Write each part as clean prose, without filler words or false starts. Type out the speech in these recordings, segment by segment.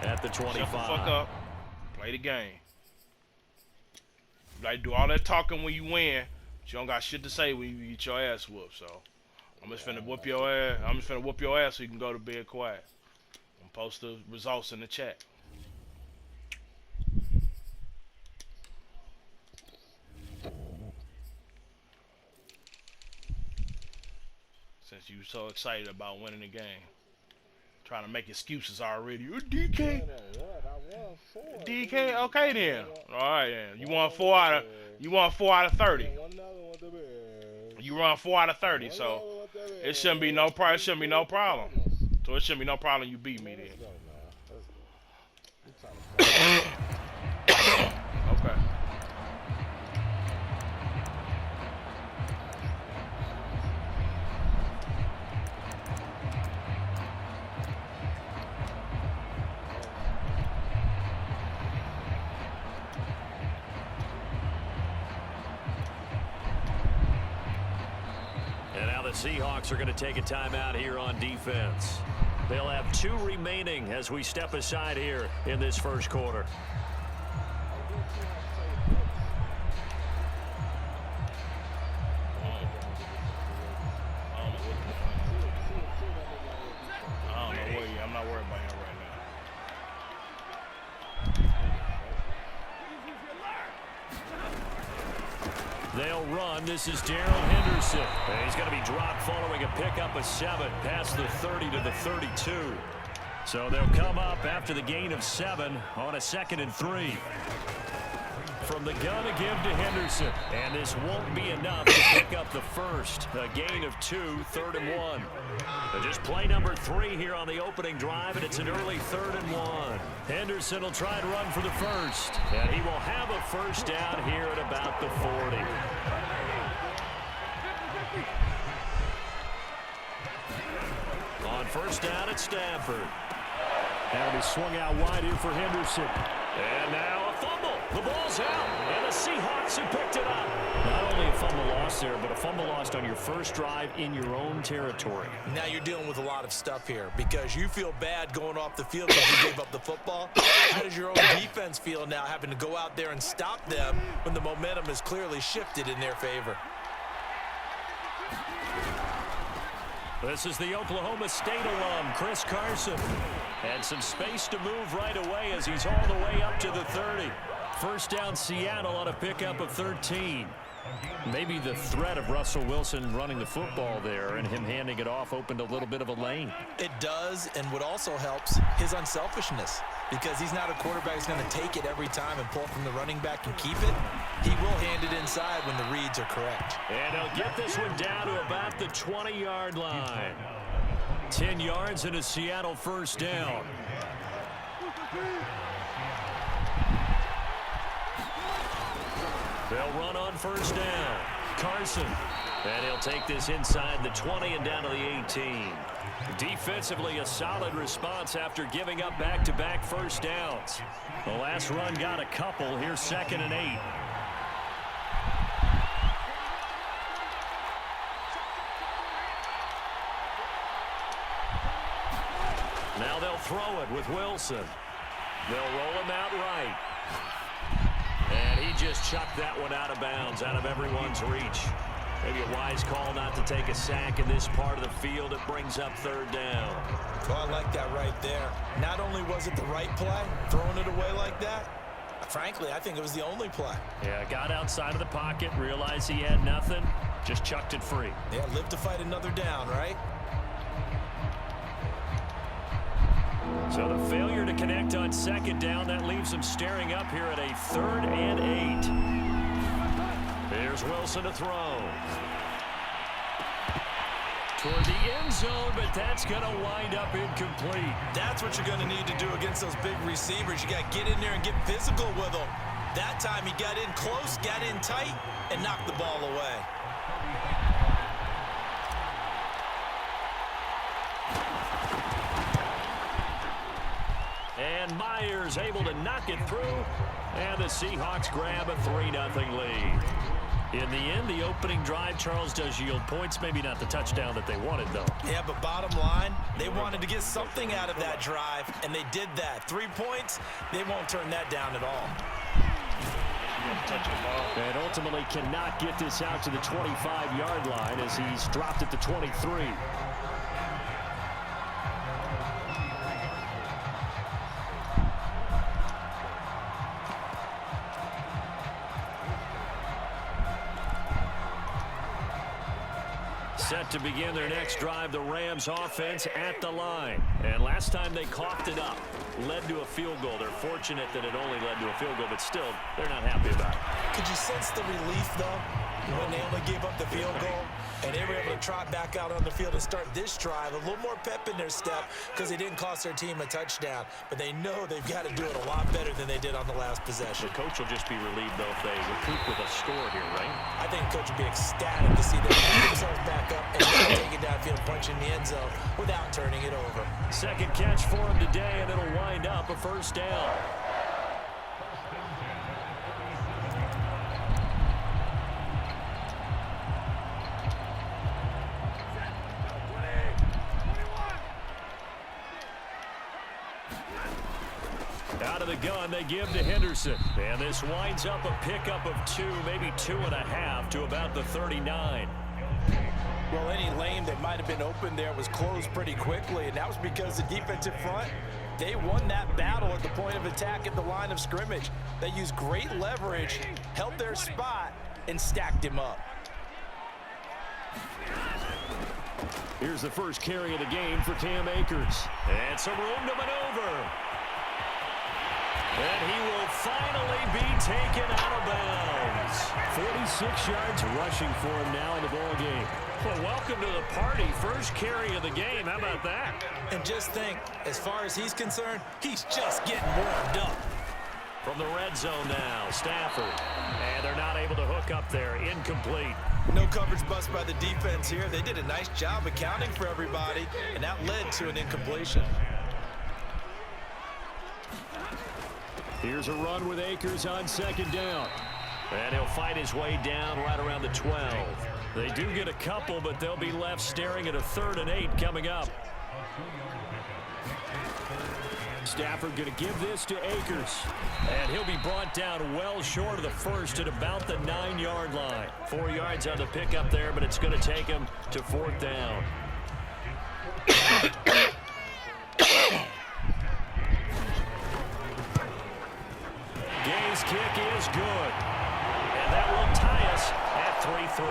at the 25. Shut the fuck up. Play the game. You like do all that talking when you win, but you don't got shit to say when you get your ass whooped. So I'm just finna whoop your ass. I'm just finna whoop your ass so you can go to bed quiet. And post the results in the chat. Since you so excited about winning the game. Trying to make excuses already. DK. DK. Okay then. All right then. You won 4 out of 30. You run 4 out of 30, so it shouldn't be no problem. So it shouldn't be no problem you beat me then. Okay. The Seahawks are going to take a timeout here on defense. They'll have 2 remaining as we step aside here in this first quarter. I'm not worried about him right now. They'll run. This is Darrell Henderson. And he's going to be dropped following a pickup of 7 past the 30 to the 32. So they'll come up after the gain of 7 on a 2nd and 3. From the gun again to Henderson. And this won't be enough to pick up the first. A gain of 2, 3rd and 1. So just play number 3 here on the opening drive, and it's an early 3rd and 1. Henderson will try to run for the first. And he will have a first down here at about the 40. On first down at Stafford. That'll be swung out wide here for Henderson. And now a fumble. The ball's out, and the Seahawks have picked it up. Not only a fumble lost there, but a fumble lost on your first drive in your own territory. Now you're dealing with a lot of stuff here because you feel bad going off the field because you gave up the football. How does your own defense feel now having to go out there and stop them when the momentum is clearly shifted in their favor? This is the Oklahoma State alum, Chris Carson. And some space to move right away as he's all the way up to the 30. First down Seattle on a pickup of 13. Maybe the threat of Russell Wilson running the football there and him handing it off opened a little bit of a lane. It does, and what also helps, his unselfishness. Because he's not a quarterback who's going to take it every time and pull from the running back and keep it. He will hand it inside when the reads are correct. And he'll get this one down to about the 20-yard line. 10 yards and a Seattle first down. They'll run on first down. Carson. And he'll take this inside the 20 and down to the 18. Defensively, a solid response after giving up back-to-back first downs. The last run got a couple. Here's 2nd and 8. Now they'll throw it with Wilson. They'll roll him out right. And he just chucked that one out of bounds, out of everyone's reach. Maybe a wise call not to take a sack in this part of the field. It brings up 3rd down. Well, I like that right there. Not only was it the right play, throwing it away like that, frankly, I think it was the only play. Yeah, got outside of the pocket, realized he had nothing, just chucked it free. Yeah, live to fight another down, right? So the failure to connect on 2nd down, that leaves him staring up here at a 3rd and 8. Here's Wilson to throw. Toward the end zone, but that's going to wind up incomplete. That's what you're going to need to do against those big receivers. You got to get in there and get physical with them. That time he got in close, got in tight, and knocked the ball away. And Myers able to knock it through. And the Seahawks grab a 3-0 lead. In the end, the opening drive, Charles, does yield points. Maybe not the touchdown that they wanted, though. Yeah, but bottom line, they wanted to get something out of that drive, and they did that. 3 points, they won't turn that down at all. And ultimately cannot get this out to the 25-yard line as he's dropped at the 23. Set to begin their next drive, the Rams offense at the line. And last time they coughed it up, led to a field goal. They're fortunate that it only led to a field goal, but still, they're not happy about it. Could you sense the relief, though, when they only gave up the field goal? And they were able to trot back out on the field and start this drive. A little more pep in their step because they didn't cost their team a touchdown. But they know they've got to do it a lot better than they did on the last possession. The coach will just be relieved, though, if they recoup with a score here, right? I think the coach will be ecstatic to see them pick themselves back up and take it downfield, punch in the end zone without turning it over. Second catch for him today, and it'll wind up a first down. Out of the gun, they give to Henderson. And this winds up a pickup of 2, maybe 2.5 to about the 39. Well, any lane that might have been open there was closed pretty quickly, and that was because the defensive front, they won that battle at the point of attack at the line of scrimmage. They used great leverage, held their spot, and stacked him up. Here's the first carry of the game for Cam Akers. And some room to maneuver. And he will finally be taken out of bounds. 46 yards rushing for him now in the ball game. Well, welcome to the party. First carry of the game. How about that? And just think, as far as he's concerned, he's just getting warmed up. From the red zone now, Stafford. And they're not able to hook up there. Incomplete. No coverage bust by the defense here. They did a nice job accounting for everybody, and that led to an incompletion. Here's a run with Akers on second down. And he'll fight his way down right around the 12. They do get a couple, but they'll be left staring at a 3rd and 8 coming up. Stafford going to give this to Akers. And he'll be brought down well short of the first at about the 9-yard line. 4 yards on the pickup there, but it's going to take him to 4th down. Gay's kick is good. And that will tie us at 3-3.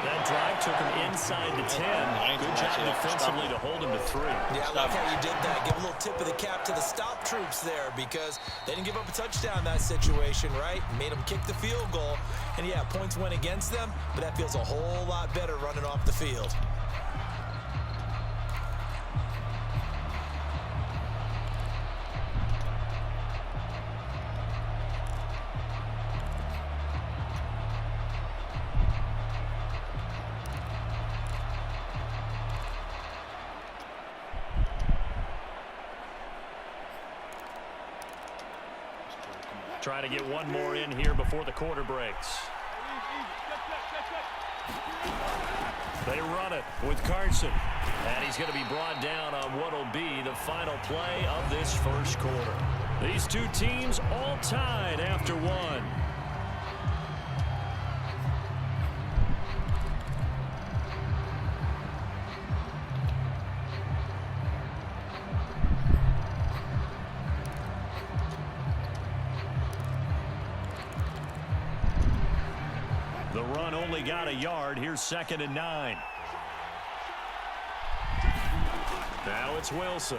That drive took him inside the 10. Good job defensively to hold him to 3. Yeah, I like how you did that. Give a little tip of the cap to the stop troops there because they didn't give up a touchdown in that situation, right? Made them kick the field goal. And, yeah, points went against them, but that feels a whole lot better running off the field. Try to get one more in here before the quarter breaks. They run it with Carson. And he's going to be brought down on what will be the final play of this first quarter. These two teams all tied after one. The run only got a yard. Here's 2nd and 9. Now it's Wilson.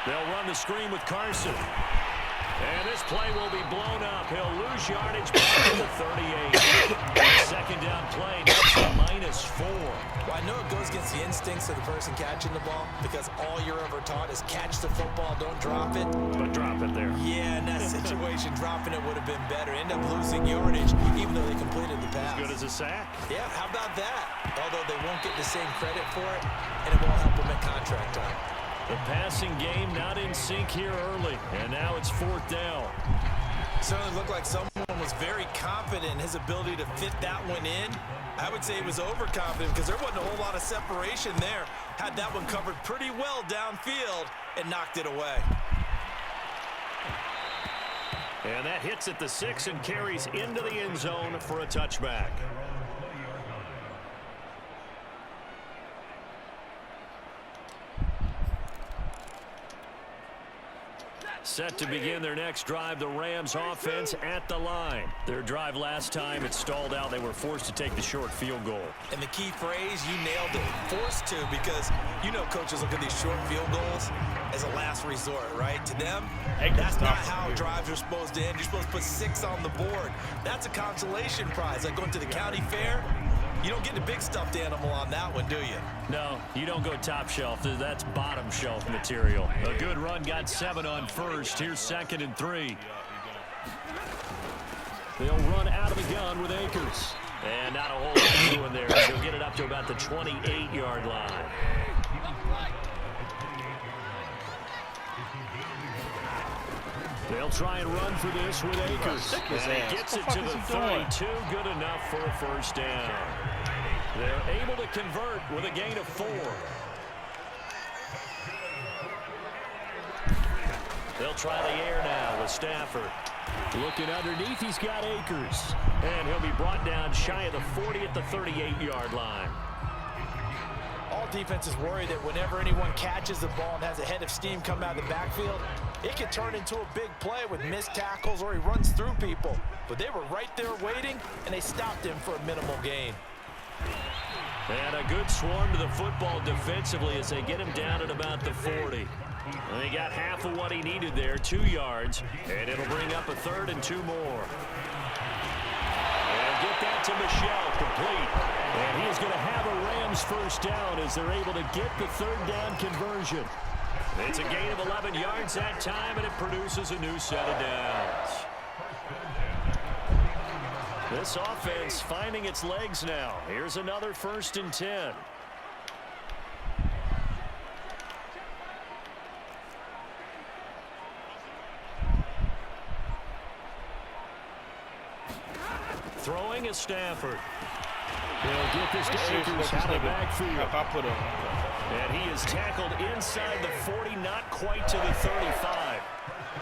They'll run the screen with Carson. And this play will be blown up. He'll lose yardage back to the 38. Second down play, that's a -4. Well, I know it goes against the instincts of the person catching the ball because all you're ever taught is catch the football, don't drop it. But drop it there. Yeah, in that situation, dropping it would have been better. End up losing yardage, even though they completed the pass. As good as a sack. Yeah, how about that? Although they won't get the same credit for it, and it won't help them at contract time. The passing game not in sync here early, and now it's 4th down. Certainly looked like someone was very confident in his ability to fit that one in. I would say he was overconfident because there wasn't a whole lot of separation there. Had that one covered pretty well downfield and knocked it away. And that hits at the 6 and carries into the end zone for a touchback. Set to begin their next drive, the Rams offense at the line. Their drive last time, it stalled out. They were forced to take the short field goal. And the key phrase, you nailed it, forced to, because you know coaches look at these short field goals as a last resort, right? To them, that's not how drives are supposed to end. You're supposed to put 6 on the board. That's a consolation prize, like going to the county fair. You don't get the big stuffed animal on that one, do you? No, you don't go top shelf. That's bottom shelf material. A good run, got 7 on first. Here's 2nd and 3. They'll run out of the gun with Akers. And not a whole lot doing there. He'll get it up to about the 28-yard line. They'll try and run for this with Akers. And he gets it to the 32. Good enough for a first down. They're able to convert with a gain of 4. They'll try the air now with Stafford. Looking underneath, he's got Akers. And he'll be brought down shy of the 40 at the 38-yard line. All defenses worry that whenever anyone catches the ball and has a head of steam come out of the backfield, it can turn into a big play with missed tackles or he runs through people. But they were right there waiting, and they stopped him for a minimal gain. And a good swarm to the football defensively as they get him down at about the 40. And they got half of what he needed there, 2 yards, and it'll bring up a 3rd and 2 more. And get that to Michel, complete. And he is going to have a Rams first down as they're able to get the 3rd down conversion. It's a gain of 11 yards that time, and it produces a new set of downs. This offense finding its legs now. Here's another 1st and 10. Throwing is Stafford. He'll get this to Akers out of the backfield. And he is tackled inside the 40, not quite to the 35.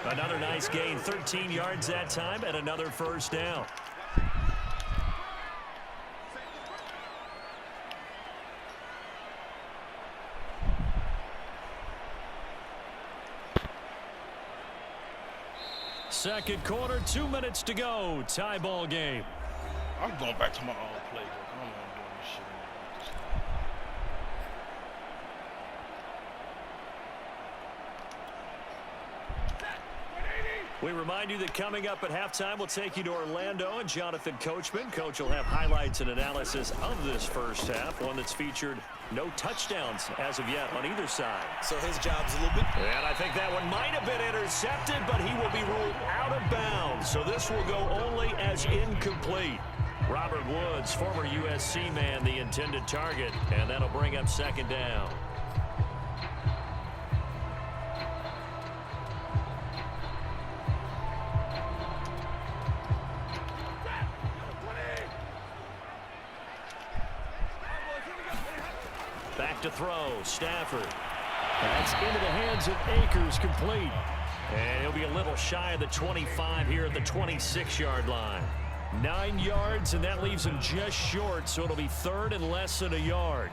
Another nice gain, 13 yards that time, and another first down. Second quarter, 2 minutes to go. Tie ball game. I'm going back to my old playbook. I don't want to do this shit anymore. We remind you that coming up at halftime, we'll take you to Orlando and Jonathan Coachman. Coach will have highlights and analysis of this first half, one that's featured no touchdowns as of yet on either side. So his job's a little bit... And I think that one might have been intercepted, but he will be ruled out of bounds. So this will go only as incomplete. Robert Woods, former USC man, the intended target, and that'll bring up 2nd down. Back to throw, Stafford. That's into the hands of Akers, complete. And he'll be a little shy of the 25 here at the 26-yard line. 9 yards, and that leaves him just short, so it'll be 3rd and less than a yard.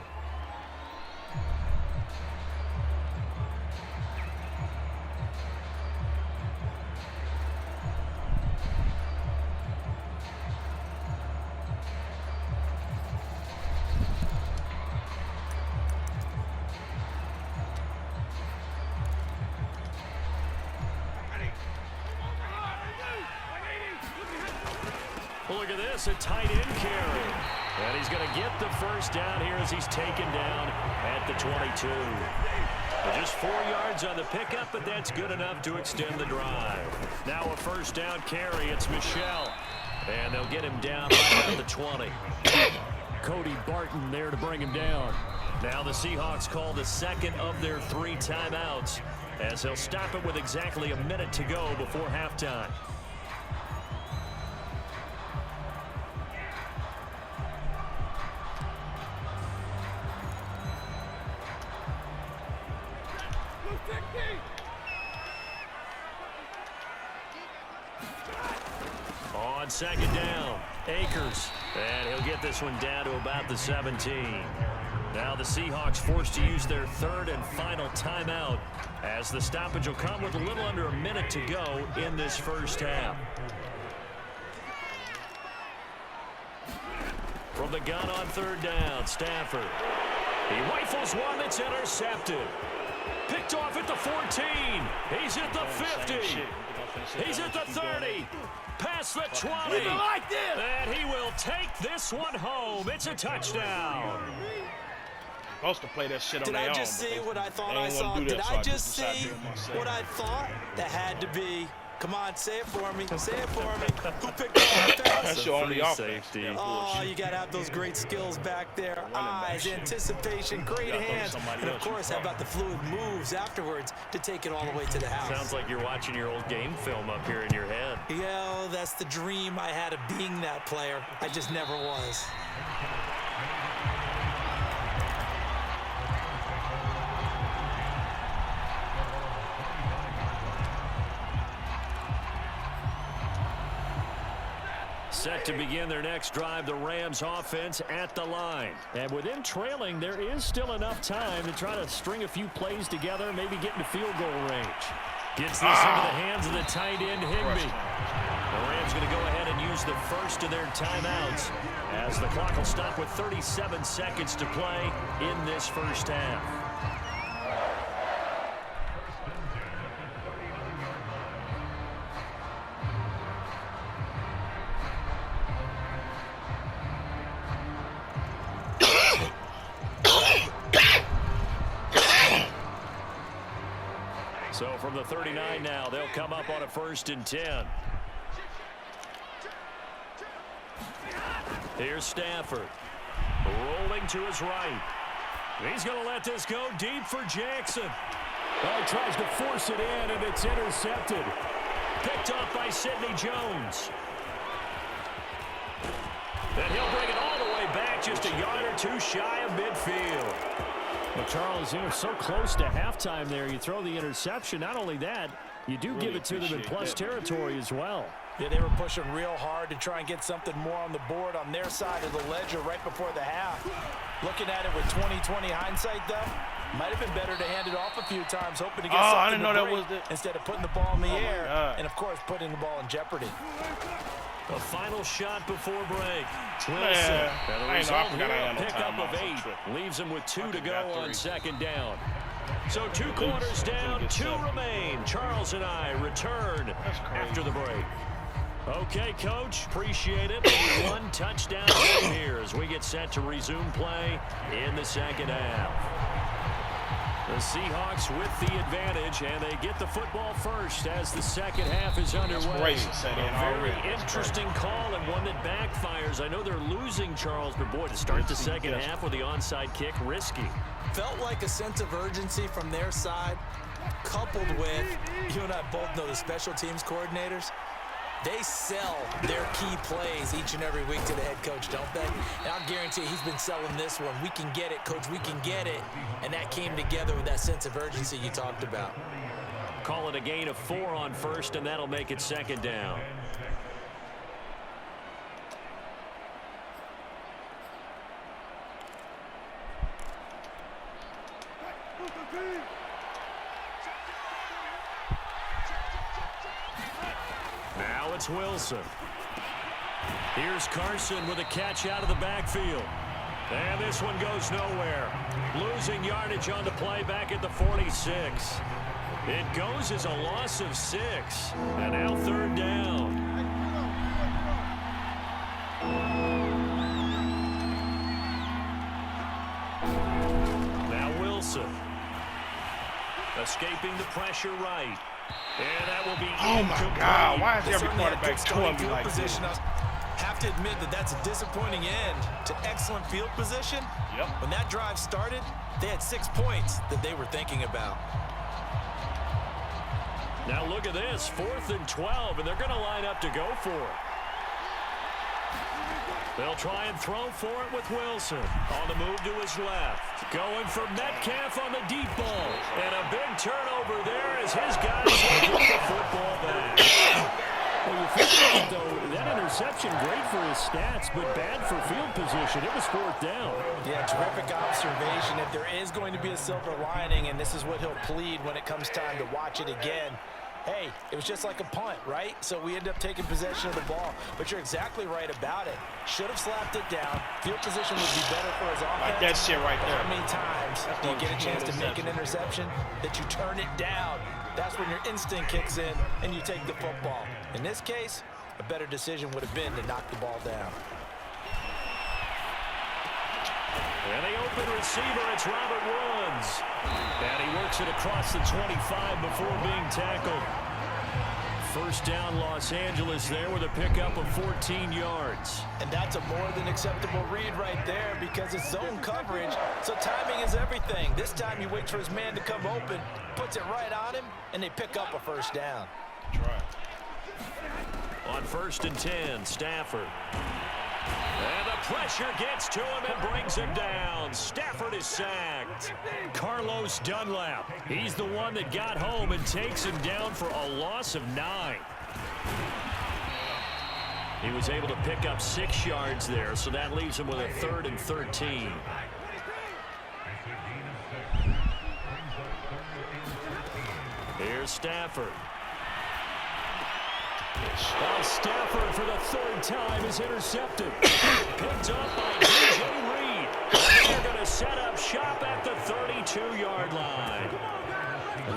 Look at this, a tight end carry. And he's going to get the first down here as he's taken down at the 22. Just 4 yards on the pickup, but that's good enough to extend the drive. Now a first down carry, it's Michel. And they'll get him down right at the 20. Cody Barton there to bring him down. Now the Seahawks call the 2nd of their 3 timeouts as they'll stop it with exactly a minute to go before halftime. on second down. Akers. And he'll get this one down to about the 17. Now the Seahawks forced to use their third and final timeout as the stoppage will come with a little under a minute to go in this first half. From the gun on third down, Stafford. He rifles one that's intercepted. Picked off at the 14. He's at the 50. He's at the 30. Past the 20. And he will take this one home. It's a touchdown. Supposed to play that shit on their own. Did I just see what I thought I saw? Did I just see what I thought? That had to be. Come on, say it for me. Say it for me. Who picked up the pass? That's your only safety. Oh, you got to have those great skills back there. Eyes, anticipation, great hands. And, of course, how about the fluid moves afterwards to take it all the way to the house? Sounds like you're watching your old game film up here in your head. Yeah, that's the dream I had of being that player. I just never was. Set to begin their next drive, the Rams offense at the line. And with them trailing, there is still enough time to try to string a few plays together, maybe get into field goal range. Gets this into the hands of the tight end, Higbee. The Rams going to go ahead and use the first of their timeouts as the clock will stop with 37 seconds to play in this first half. So from the 39 now, they'll come up on a 1st and 10. Here's Stafford. Rolling to his right. He's going to let this go deep for Jackson. Oh, he tries to force it in, and it's intercepted. Picked up by Sidney Jones. Then he'll bring it all the way back, just a yard or two shy of midfield. Well, Charles, you know, so close to halftime there. You throw the interception. Not only that, you do give it to them in plus territory as well. Yeah, they were pushing real hard to try and get something more on the board on their side of the ledger right before the half. Looking at it with 20/20 hindsight, though, might have been better to hand it off a few times, hoping to get something I didn't know to that was instead of putting the ball in the air and, of course, putting the ball in jeopardy. The final shot before break. Wilson. Yeah. And the result here, a pickup of 8. Leaves him with 2 to go on second down. So 2 quarters down, 2 remain. Charles and I return after the break. Okay, Coach, appreciate it. 1 touchdown game here as we get set to resume play in the second half. The Seahawks with the advantage, and they get the football first as the second half is underway. A very interesting call and one that backfires. I know they're losing, Charles, but boy, to start the second half with the onside kick, risky. Felt like a sense of urgency from their side, coupled with, you and I both know the special teams coordinators. They sell their key plays each and every week to the head coach, don't they? And I'll guarantee he's been selling this one. We can get it, Coach. We can get it. And that came together with that sense of urgency you talked about. Call it a gain of 4 on first, and that'll make it second down. Now it's Wilson. Here's Carson with a catch out of the backfield. And this one goes nowhere. Losing yardage on the play back at the 46. It goes as a loss of 6. And now 3rd down. Now Wilson. Escaping the pressure right. And that will be my God. Why is every quarterback towing me like this? Have to admit that that's a disappointing end to excellent field position. Yep. When that drive started, they had 6 points that they were thinking about. Now look at this, 4th and 12, and they're going to line up to go for it. They'll try and throw for it with Wilson. On the move to his left. Going for Metcalf on the deep ball. And a big turnover there as his guys will get the football back. Well, you think about it, though, that interception, great for his stats, but bad for field position. It was 4th down. Yeah, terrific observation. If there is going to be a silver lining, and this is what he'll plead when it comes time to watch it again, hey, it was just like a punt, right? So we end up taking possession of the ball. But you're exactly right about it. Should have slapped it down. Field position would be better for his offense. Like that shit right there. How many times do you get a chance to make an interception that you turn it down? That's when your instinct kicks in and you take the football. In this case, a better decision would have been to knock the ball down. And the open receiver, it's Robert Woods. And he works it across the 25 before being tackled. 1st down, Los Angeles there with a pickup of 14 yards. And that's a more than acceptable read right there because it's zone coverage, so timing is everything. This time he waits for his man to come open, puts it right on him, and they pick up a 1st down. Try. On 1st and 10, Stafford. And the pressure gets to him and brings him down. Stafford is sacked. Carlos Dunlap. He's the one that got home and takes him down for a loss of 9. He was able to pick up 6 yards there, so that leaves him with a 3rd and 13. Here's Stafford. Stafford for the 3rd time is intercepted. Picked up by DJ Reed. They're going to set up shop at the 32-yard line.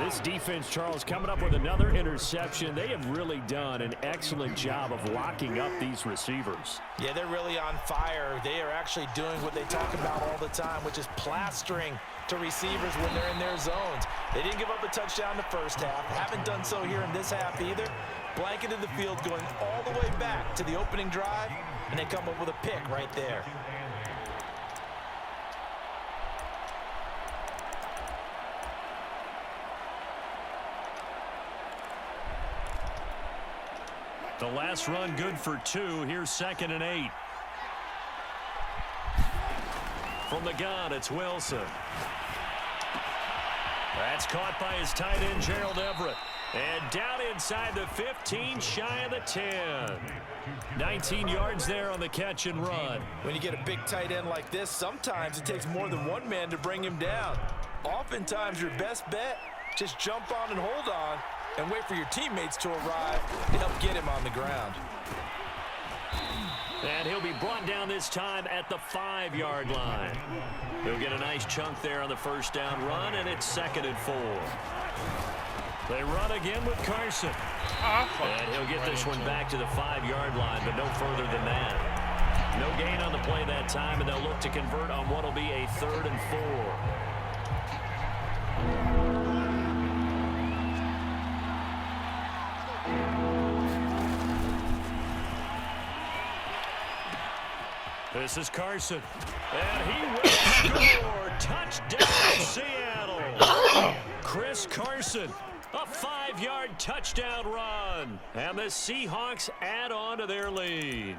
This defense, Charles, coming up with another interception. They have really done an excellent job of locking up these receivers. Yeah, they're really on fire. They are actually doing what they talk about all the time, which is plastering to receivers when they're in their zones. They didn't give up a touchdown the first half. Haven't done so here in this half either. Blanketed the field going all the way back to the opening drive, and they come up with a pick right there. The last run good for 2. Here's 2nd and 8. From the gun, it's Wilson. That's caught by his tight end, Gerald Everett. And down inside the 15, shy of the 10. 19 yards there on the catch and run. When you get a big tight end like this, sometimes it takes more than one man to bring him down. Oftentimes, your best bet, just jump on and hold on and wait for your teammates to arrive to help get him on the ground. And he'll be brought down this time at the 5-yard line. He'll get a nice chunk there on the 1st down run, and it's 2nd and 4. They run again with Carson. And he'll get this one back to the 5-yard line, but no further than that. No gain on the play that time, and they'll look to convert on what will be a 3rd and 4. This is Carson. And he will score. Touchdown, Seattle. Chris Carson. A 5-yard touchdown run. And the Seahawks add on to their lead.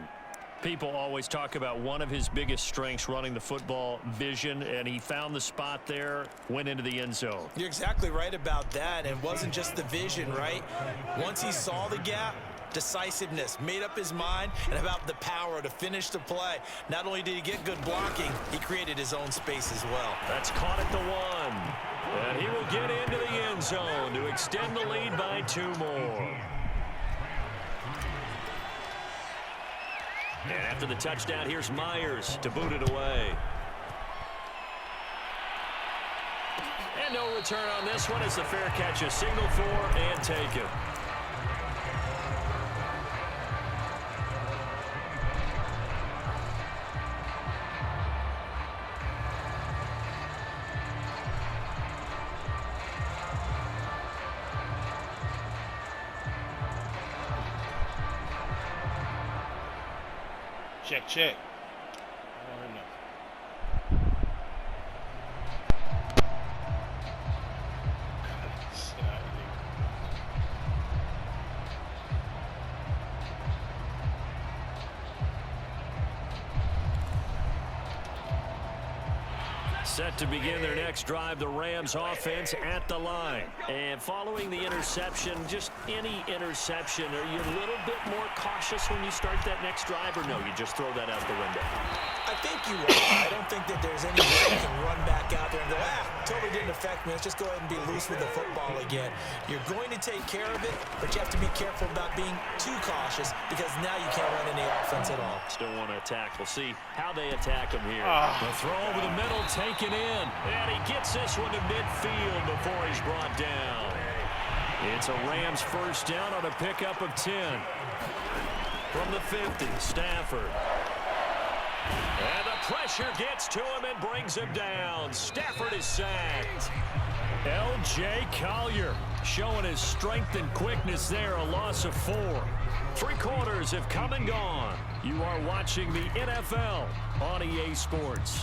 People always talk about one of his biggest strengths running the football, vision, and he found the spot there, went into the end zone. You're exactly right about that. And it wasn't just the vision, right? Once he saw the gap, decisiveness, made up his mind, and about the power to finish the play. Not only did he get good blocking, he created his own space as well. That's caught at the 1. And he will get into the end zone to extend the lead by 2 more. And after the touchdown, here's Myers to boot it away. And no return on this one as the fair catch is signaled for and taken. Check, check. Set to begin their next drive, the Rams offense at the line. And following the interception, just any interception, are you a little bit more cautious when you start that next drive, or no, you just throw that out the window? I think you are. I don't think that there's any way you can run back out there and go, totally didn't affect me. Let's just go ahead and be loose with the football again. You're going to take care of it, but you have to be careful about being too cautious because now you can't run any offense at all. Still want to attack. We'll see how they attack him here. The throw over the middle, taken in. And he gets this one to midfield before he's brought down. It's a Rams first down on a pickup of 10. From the 50, Stafford. And the pressure gets to him and brings him down. Stafford is sacked. L.J. Collier showing his strength and quickness there, a loss of 4. 3 quarters have come and gone. You are watching the NFL on EA Sports.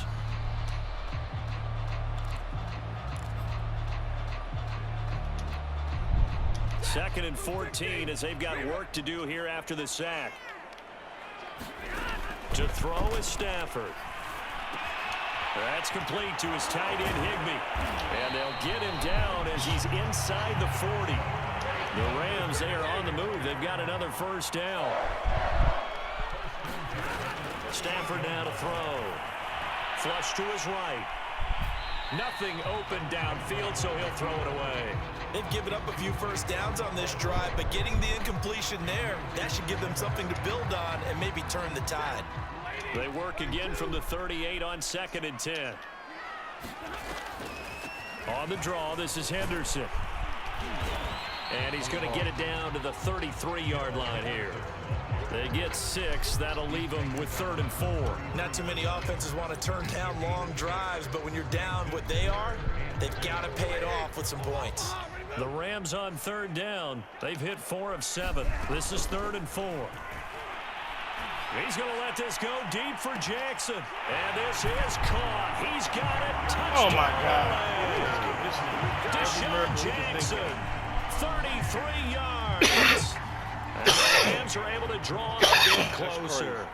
Second and 14 as they've got work to do here after the sack. To throw is Stafford. That's complete to his tight end, Higbee. And they'll get him down as he's inside the 40. The Rams, they are on the move. They've got another first down. Stafford now to throw. Flush to his right. Nothing open downfield, so he'll throw it away. They've given up a few first downs on this drive, but getting the incompletion there, that should give them something to build on and maybe turn the tide. They work again from the 38 on 2nd and 10. On the draw, this is Henderson. And he's going to get it down to the 33-yard line here. They get 6. That'll leave them with 3rd and 4. Not too many offenses want to turn down long drives, but when you're down what they are, they've got to pay it off with some points. The Rams on 3rd down. They've hit 4 of 7. This is 3rd and 4. He's going to let this go deep for Jackson. And this is caught. He's got it. Touchdown. Oh, my God. Deshaun Jackson, 33 yards. And the Rams are able to draw a bit closer.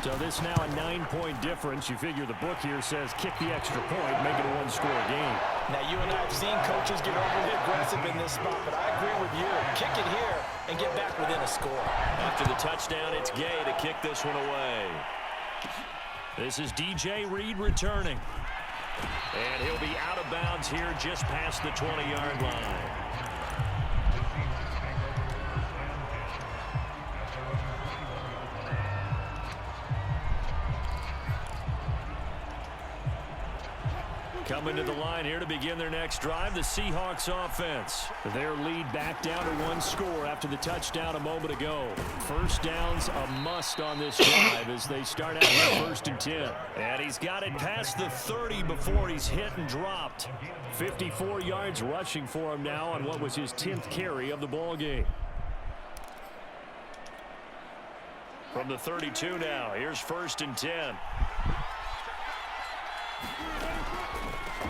So this now a 9-point difference. You figure the book here says kick the extra point, make it a one-score game. Now, you and I have seen coaches get overly aggressive in this spot, but I agree with you. Kick it here and get back within a score. After the touchdown, it's Gay to kick this one away. This is DJ Reed returning. And he'll be out of bounds here just past the 20-yard line. Coming to the line here to begin their next drive, the Seahawks offense. Their lead back down to 1 score after the touchdown a moment ago. First down's a must on this drive as they start out with 1st and 10. And he's got it past the 30 before he's hit and dropped. 54 yards rushing for him now on what was his 10th carry of the ball game. From the 32 now, here's 1st and 10.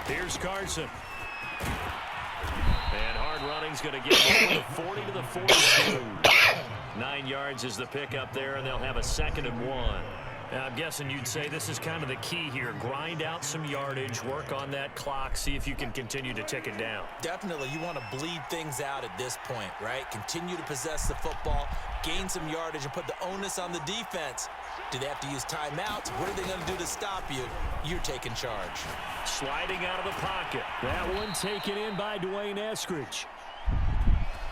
Here's Carson. And hard running's going to get him from the 40 to the 42. 9 yards is the pickup there, and they'll have a 2nd and 1. Now, I'm guessing you'd say this is kind of the key here. Grind out some yardage, work on that clock, see if you can continue to tick it down. Definitely, you want to bleed things out at this point, right? Continue to possess the football, gain some yardage, and put the onus on the defense. Do they have to use timeouts? What are they going to do to stop you? You're taking charge. Sliding out of the pocket. That one taken in by Dwayne Eskridge.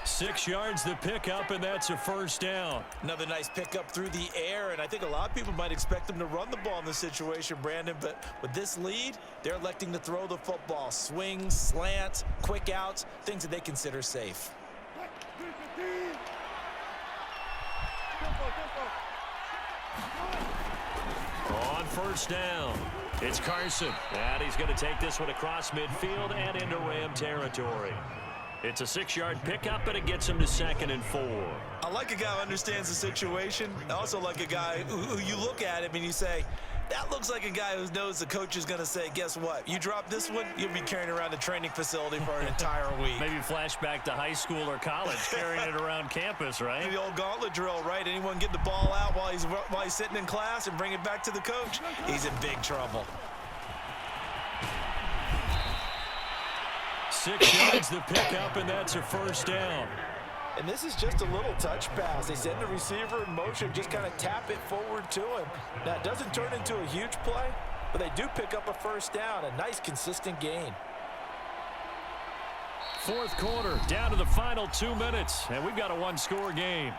6 yards the pickup, and that's a first down. Another nice pickup through the air, and I think a lot of people might expect them to run the ball in this situation, Brandon, but with this lead, they're electing to throw the football. Swings, slants, quick outs, things that they consider safe. On first down, it's Carson. And he's going to take this one across midfield and into Ram territory. It's a 6-yard pickup, and it gets him to 2nd and 4. I like a guy who understands the situation. I also like a guy who you look at him and you say, that looks like a guy who knows the coach is going to say, guess what? You drop this one, you'll be carrying around the training facility for an entire week. Maybe flashback to high school or college, carrying it around campus, right? The old gauntlet drill, right? Anyone get the ball out while he's sitting in class and bring it back to the coach, he's in big trouble. 6 yards the pickup, and that's a first down. And this is just a little touch pass. They send the receiver in motion, just kind of tap it forward to him. Now, it doesn't turn into a huge play, but they do pick up a first down. A nice, consistent gain. Fourth quarter, down to the final 2 minutes, and we've got a one-score game.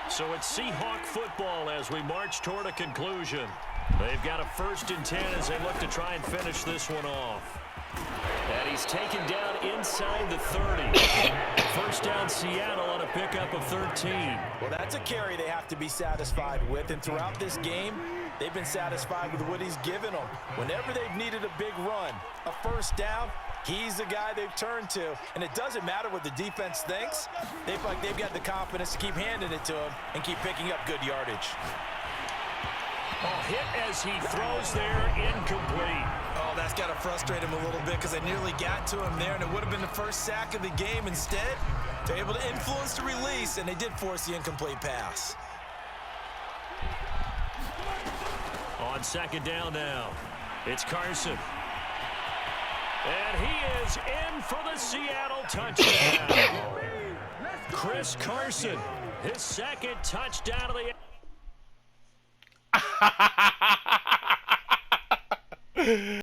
So it's Seahawk football as we march toward a conclusion. They've got a 1st and 10 as they look to try and finish this one off. And he's taken down inside the 30. First down Seattle on a pickup of 13. Well, that's a carry they have to be satisfied with. And throughout this game, they've been satisfied with what he's given them. Whenever they've needed a big run, a first down, he's the guy they've turned to. And it doesn't matter what the defense thinks. They feel like they've got the confidence to keep handing it to him and keep picking up good yardage. Oh, hit as he throws there, incomplete. Oh, that's got to frustrate him a little bit because they nearly got to him there, and it would have been the first sack of the game. Instead, they're able to influence the release, and they did force the incomplete pass. On 2nd down now, it's Carson. And he is in for the Seattle touchdown. Chris Carson, his 2nd touchdown of the